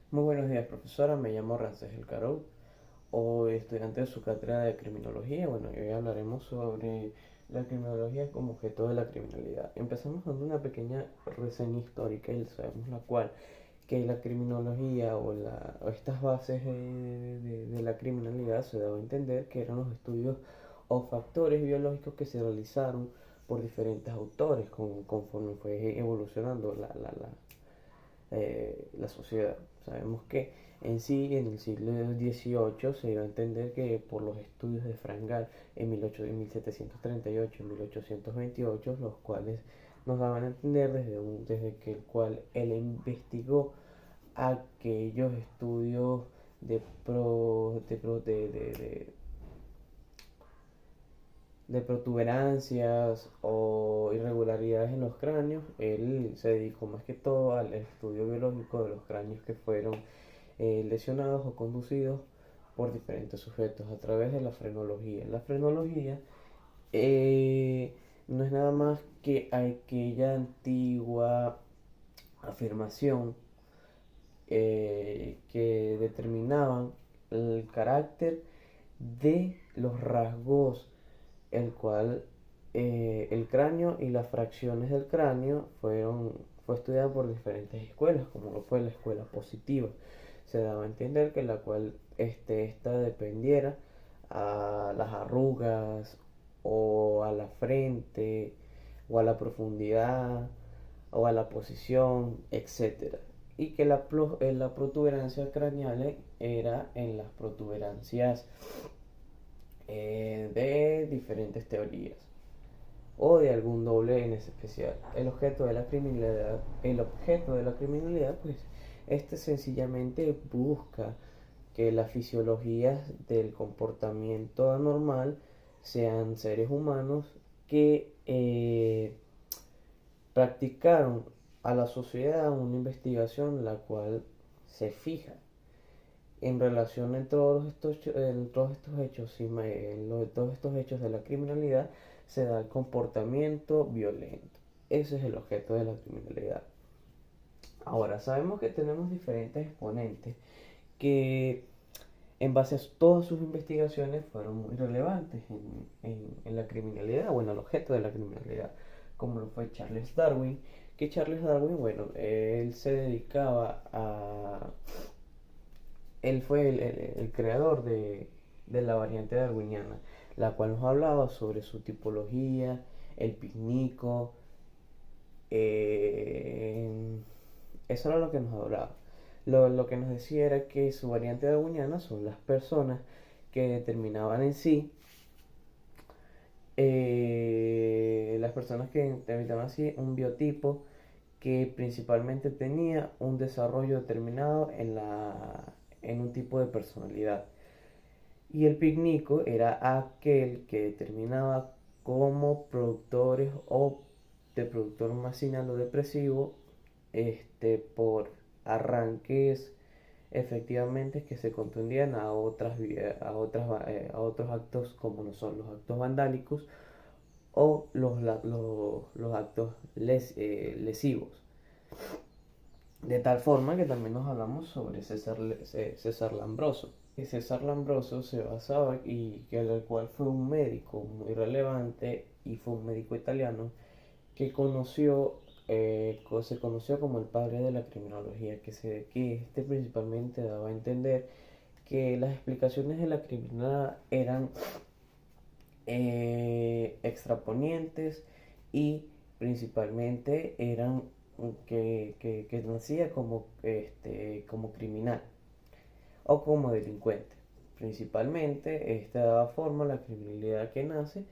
Muy buenos días, profesora. Me llamo Rancés Caro. Hoy estudiante de su cátedra de criminología. Bueno, y hoy hablaremos sobre la criminología como objeto de la criminalidad. Empezamos dando una pequeña reseña histórica y sabemos la cual que la criminología o estas bases de la criminalidad se daba a entender que eran los estudios o factores biológicos que se realizaron por diferentes autores conforme fue evolucionando la sociedad. Sabemos que en sí, en el siglo XVIII se iba a entender que por los estudios de Frank Gall en 1738 y 1828, los cuales nos daban a entender desde que el cual él investigó aquellos estudios de, pro, de, pro- de protuberancias o irregularidades en los cráneos. Él se dedicó más que todo al estudio biológico de los cráneos que fueron lesionados o conducidos por diferentes sujetos a través de la frenología. La frenología eh, no es nada más que aquella antigua afirmación que determinaban el carácter de los rasgos, el cual el cráneo y las fracciones del cráneo fue estudiada por diferentes escuelas, como lo fue la escuela positiva. Se daba a entender que la cual esta dependiera a las arrugas o a la frente o a la profundidad o a la posición, etcétera. Y que la protuberancia craneal era en las protuberancias de diferentes teorías o de algún doble en especial. El objeto de la criminalidad, pues, sencillamente busca que las fisiologías del comportamiento anormal sean seres humanos que practicaron a la sociedad una investigación la cual se fija en relación en todos estos hechos todos estos hechos de la criminalidad se da el comportamiento violento. Ese es el objeto de la criminalidad. Ahora, sabemos que tenemos diferentes exponentes que en base a todas sus investigaciones fueron muy relevantes en la criminalidad o en el objeto de la criminalidad, como lo fue Charles Darwin, que Charles Darwin, bueno, él se dedicaba a él fue el creador de la variante darwiniana, la cual nos hablaba sobre su tipología, el picnico, eh, eso era lo que nos hablaba. Lo que nos decía era que su variante darwiniana son las personas que determinaban en sí, las personas que determinaban así un biotipo que principalmente tenía un desarrollo determinado en un tipo de personalidad. Y el picnico era aquel que determinaba como productores o de productor marginal o depresivo, por arranques efectivamente que se contundían a otros actos como no son los actos vandálicos o los actos lesivos. De tal forma que también nos hablamos sobre César Lambroso. Y César Lambroso se basaba y que el cual fue un médico muy relevante y fue un médico italiano que se conoció como el padre de la criminología, que principalmente daba a entender que las explicaciones de la criminalidad eran extraponientes y principalmente eran que nacía como criminal o como delincuente. Principalmente esta daba forma a la criminalidad que nace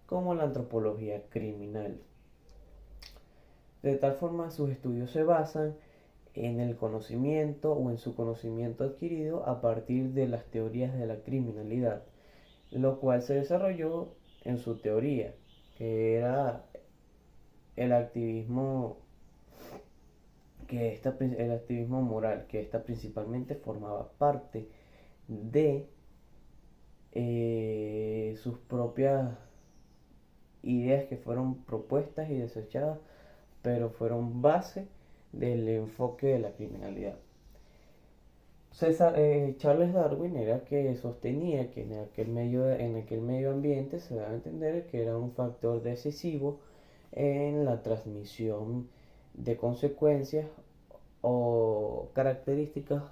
como la antropología criminal. De tal forma sus estudios se basan en el conocimiento o en su conocimiento adquirido a partir de las teorías de la criminalidad, lo cual se desarrolló en su teoría, que era el activismo, el activismo moral, que esta principalmente formaba parte de sus propias ideas que fueron propuestas y desechadas, pero fueron base del enfoque de la criminalidad. Charles Darwin era que sostenía que en aquel medio ambiente se daba a entender que era un factor decisivo en la transmisión de consecuencias o características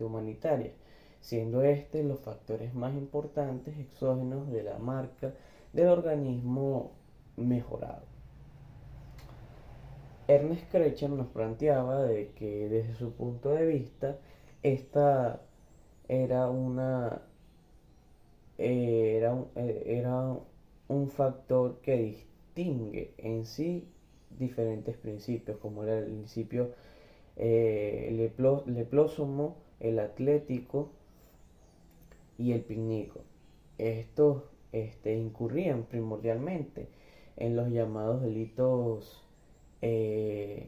humanitarias, siendo los factores más importantes exógenos de la marca del organismo mejorado. Ernest Krecher nos planteaba de que desde su punto de vista esta era una era un factor que distingue en sí diferentes principios, como era el principio leplósomo, el atlético y el picnico. Estos incurrían primordialmente en los llamados delitos eh,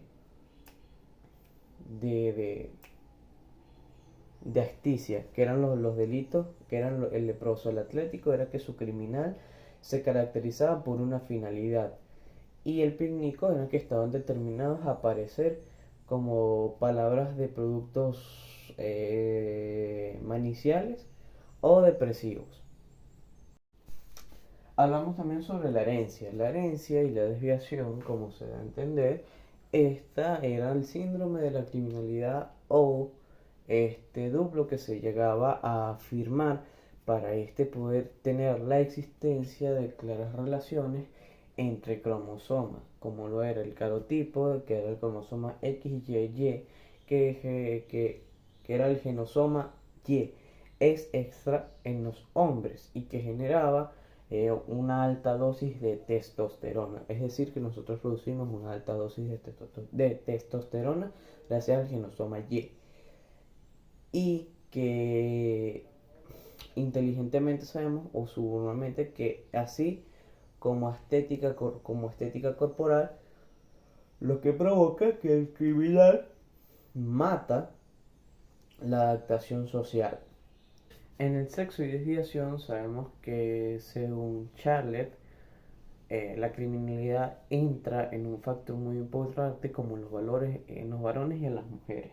de, de, de asticia, que eran los delitos, que eran el leproso. El atlético era que su criminal se caracterizaba por una finalidad, y el picnico era que estaban determinados a aparecer como palabras de productos maniciales o depresivos. Hablamos también sobre la herencia. La herencia y la desviación, como se da a entender, esta era el síndrome de la criminalidad o este duplo que se llegaba a afirmar para poder tener la existencia de claras relaciones entre cromosomas, como lo era el carotipo, que era el cromosoma XYY, que era el genosoma Y, es extra en los hombres y que generaba una alta dosis de testosterona. Es decir, que nosotros producimos una alta dosis de testosterona gracias al genosoma Y. Y que inteligentemente sabemos o subliminalmente que así como estética corporal, lo que provoca que el criminal mata la adaptación social. En el sexo y desviación sabemos que según Charlotte, la criminalidad entra en un factor muy importante como los valores en los varones y en las mujeres.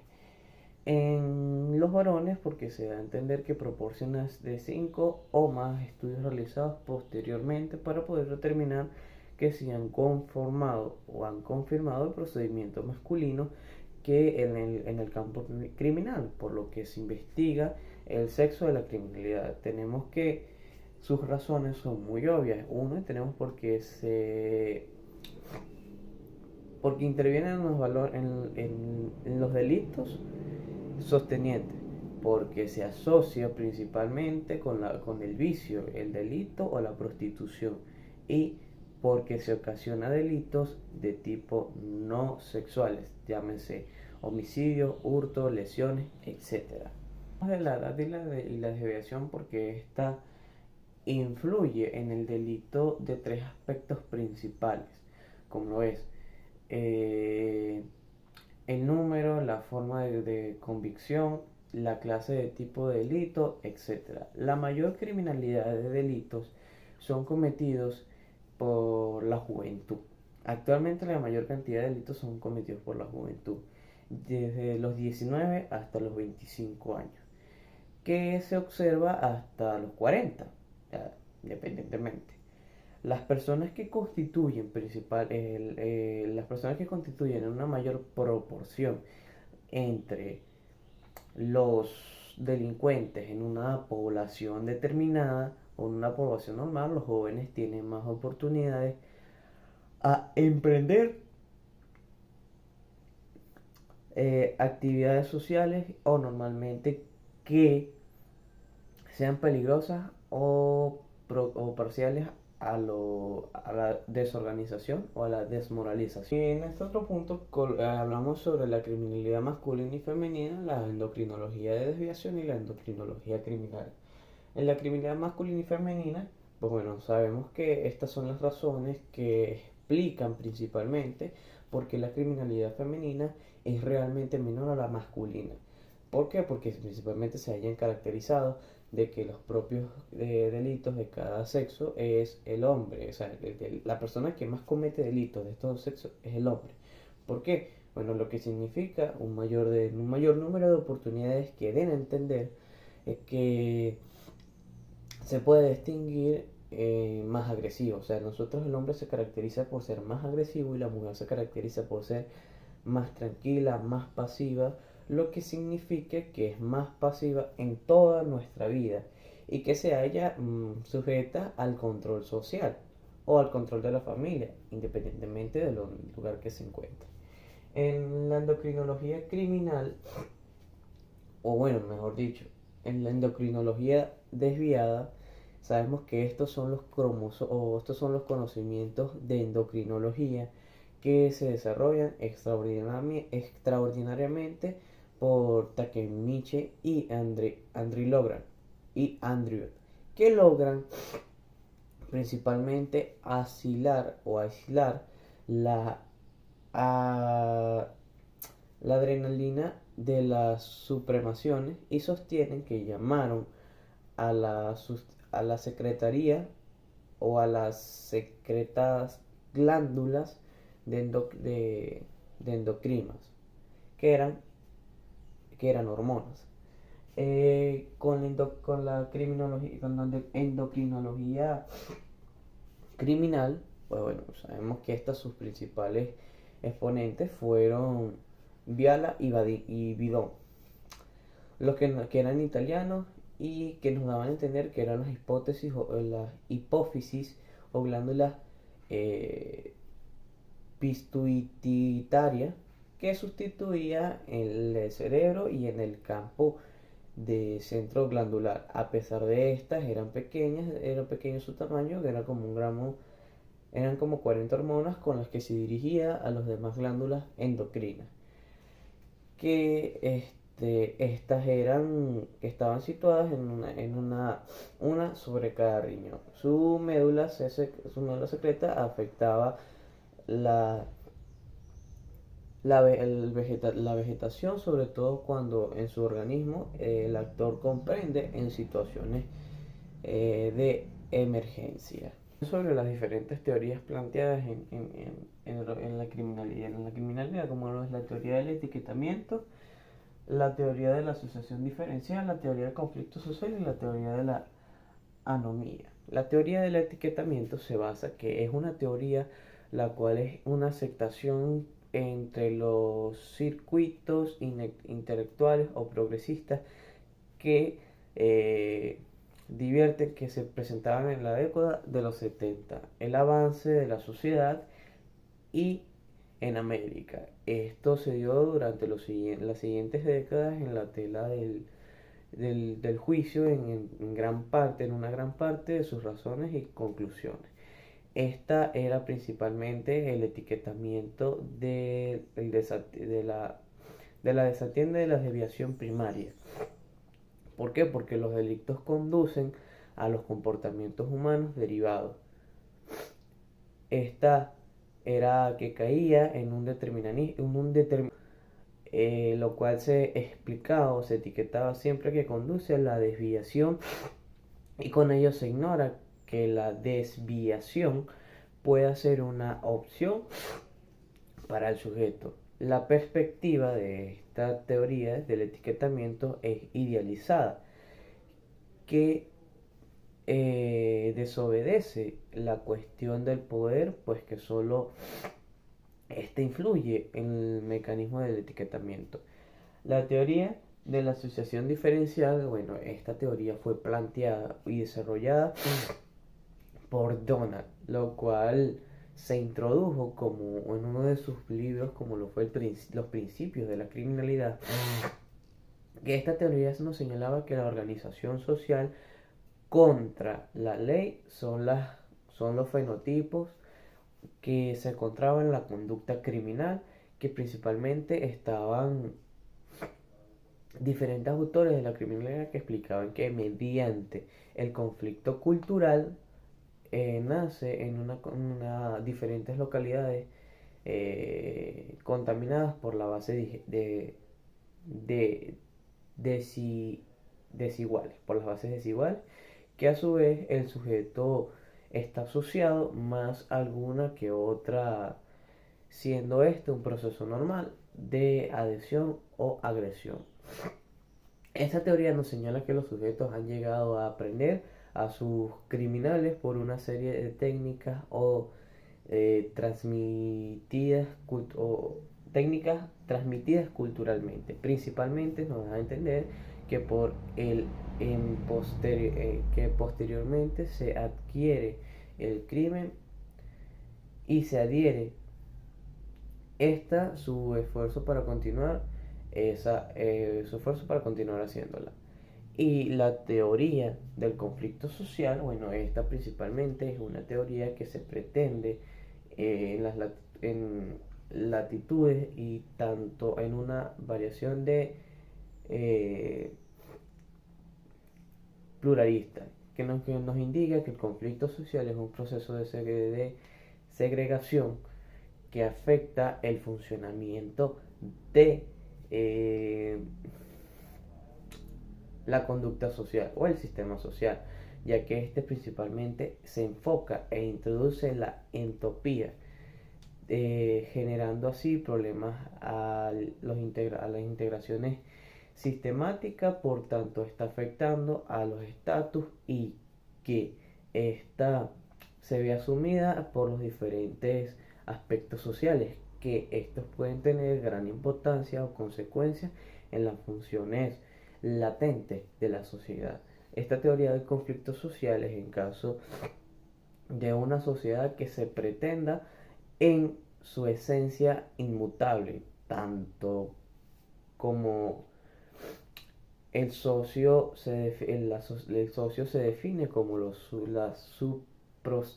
En los varones porque se da a entender que proporciones de 5 o más estudios realizados posteriormente para poder determinar que se han conformado o han confirmado el procedimiento masculino que en el campo criminal, por lo que se investiga el sexo de la criminalidad. Tenemos que sus razones son muy obvias. Uno, tenemos porque intervienen en en los delitos sosteniente, porque se asocia principalmente con el vicio, el delito o la prostitución, y porque se ocasiona delitos de tipo no sexuales, llámense homicidio, hurto, lesiones, etcétera. De la edad y la desviación porque esta influye en el delito de tres aspectos principales, como es eh, el número, la forma de convicción, la clase de tipo de delito, etcétera. La mayor criminalidad de delitos son cometidos por la juventud. Actualmente la mayor cantidad de delitos son cometidos por la juventud, desde los 19 hasta los 25 años, que se observa hasta los 40, independientemente. Las personas que constituyen una mayor proporción entre los delincuentes en una población determinada o en una población normal, los jóvenes tienen más oportunidades a emprender actividades sociales o normalmente que sean peligrosas o parciales a la desorganización o a la desmoralización. Y en este otro punto hablamos sobre la criminalidad masculina y femenina, la endocrinología de desviación y la endocrinología criminal. En la criminalidad masculina y femenina, pues bueno, sabemos que estas son las razones que explican principalmente por qué la criminalidad femenina es realmente menor a la masculina. ¿Por qué? Porque principalmente se hayan caracterizado de que los propios delitos de cada sexo es el hombre. O sea, la persona que más comete delitos de estos sexos es el hombre. ¿Por qué? Bueno, lo que significa un mayor número de oportunidades que den a entender es que se puede distinguir más agresivo. O sea, nosotros el hombre se caracteriza por ser más agresivo y la mujer se caracteriza por ser más tranquila, más pasiva, lo que significa que es más pasiva en toda nuestra vida y que se halla sujeta al control social o al control de la familia, independientemente del lugar que se encuentre. En la endocrinología criminal, o bueno, mejor dicho, en la endocrinología desviada, sabemos que estos son los estos son los conocimientos de endocrinología que se desarrollan extraordinariamente por Takemichi y Andrew, que logran principalmente aislar la, a- la adrenalina de las supremaciones y sostienen que llamaron a a la secretaría o a las secretadas glándulas de endocrinas, que eran, que eran hormonas. Con la criminología, con la endocrinología criminal, pues bueno, sabemos que estas sus principales exponentes fueron Viala y Bidón, que eran italianos y que nos daban a entender que eran las hipófisis o glándulas eh, pituitarias que sustituía en el cerebro y en el campo de centro glandular. A pesar de estas, eran pequeños su tamaño, que era como un gramo, eran como 40 hormonas con las que se dirigía a las demás glándulas endocrinas, que estaban situadas una sobre cada riñón. Su médula secreta afectaba la, la vegetación, sobre todo cuando en su organismo el actor comprende en situaciones de emergencia. Sobre las diferentes teorías planteadas en la criminalidad. En la criminalidad, como lo es la teoría del etiquetamiento, la teoría de la asociación diferencial, la teoría del conflicto social y la teoría de la anomía. La teoría del etiquetamiento se basa que es una teoría la cual es una aceptación entre los circuitos intelectuales o progresistas que divierten que se presentaban en la década de los 70, el avance de la sociedad y en América. Esto se dio durante las siguientes décadas en la tela del juicio en una gran parte de sus razones y conclusiones. Esta era principalmente el etiquetamiento de la desatiende de la desviación primaria. ¿Por qué? Porque los delitos conducen a los comportamientos humanos derivados. Esta era que caía en un lo cual se explicaba o se etiquetaba siempre que conduce a la desviación y con ello se ignora que la desviación pueda ser una opción para el sujeto. La perspectiva de esta teoría del etiquetamiento es idealizada, que desobedece la cuestión del poder, pues que solo este influye en el mecanismo del etiquetamiento. La teoría de la asociación diferencial, bueno, esta teoría fue planteada y desarrollada por Donald, lo cual se introdujo como en uno de sus libros, como lo fue los principios de la criminalidad, que esta teoría nos señalaba que la organización social contra la ley son los fenotipos que se encontraban en la conducta criminal, que principalmente estaban diferentes autores de la criminalidad que explicaban que mediante el conflicto cultural nace en diferentes localidades contaminadas por la base de desiguales, por las bases desiguales, que a su vez el sujeto está asociado más a alguna que otra, siendo este un proceso normal de adhesión o agresión. Esta teoría nos señala que los sujetos han llegado a aprender a sus criminales por una serie de técnicas transmitidas técnicas transmitidas culturalmente. Principalmente nos da a entender que que posteriormente se adquiere el crimen y se adhiere su esfuerzo para continuar su esfuerzo para continuar haciéndola. Y la teoría del conflicto social, bueno, esta principalmente es una teoría que se pretende en latitudes y tanto en una variación de pluralista, que nos indica que el conflicto social es un proceso de segregación que afecta el funcionamiento de la conducta social o el sistema social, ya que este principalmente se enfoca e introduce la entropía, generando así problemas a las integraciones sistemáticas. Por tanto está afectando a los estatus y que esta se ve asumida por los diferentes aspectos sociales, que estos pueden tener gran importancia o consecuencias en las funciones latentes de la sociedad. Esta teoría del conflicto social es en caso de una sociedad que se pretenda en su esencia inmutable, tanto como el socio el socio se define como los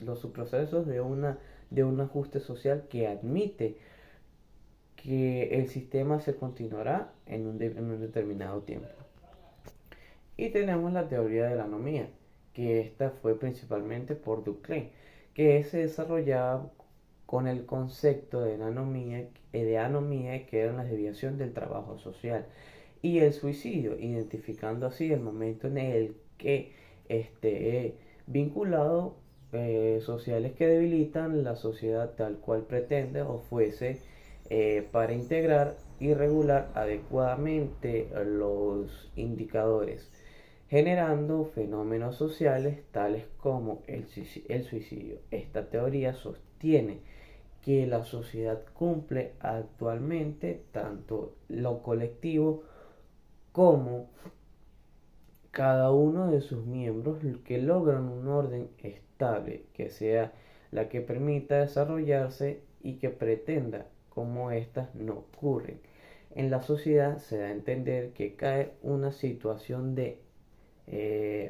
subprocesos de un ajuste social que admite que el sistema se continuará en un determinado tiempo. Y tenemos la teoría de la anomía, que esta fue principalmente por Durkheim, que se desarrollaba con el concepto de anomía, que era la desviación del trabajo social y el suicidio, identificando así el momento en el que esté vinculado sociales que debilitan la sociedad tal cual pretende o fuese, para integrar y regular adecuadamente los indicadores, generando fenómenos sociales tales como el suicidio. Esta teoría sostiene que la sociedad cumple actualmente tanto lo colectivo como cada uno de sus miembros, que logran un orden estable que sea la que permita desarrollarse y que pretenda como éstas no ocurren. En la sociedad se da a entender que cae una situación de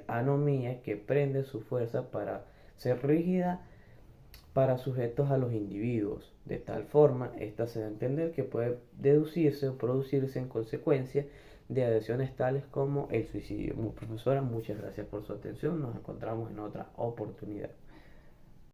anomía que prende su fuerza para ser rígida para sujetos a los individuos. De tal forma, esta se da a entender que puede deducirse o producirse en consecuencia de adhesiones tales como el suicidio. Profesora, muchas gracias por su atención. Nos encontramos en otra oportunidad.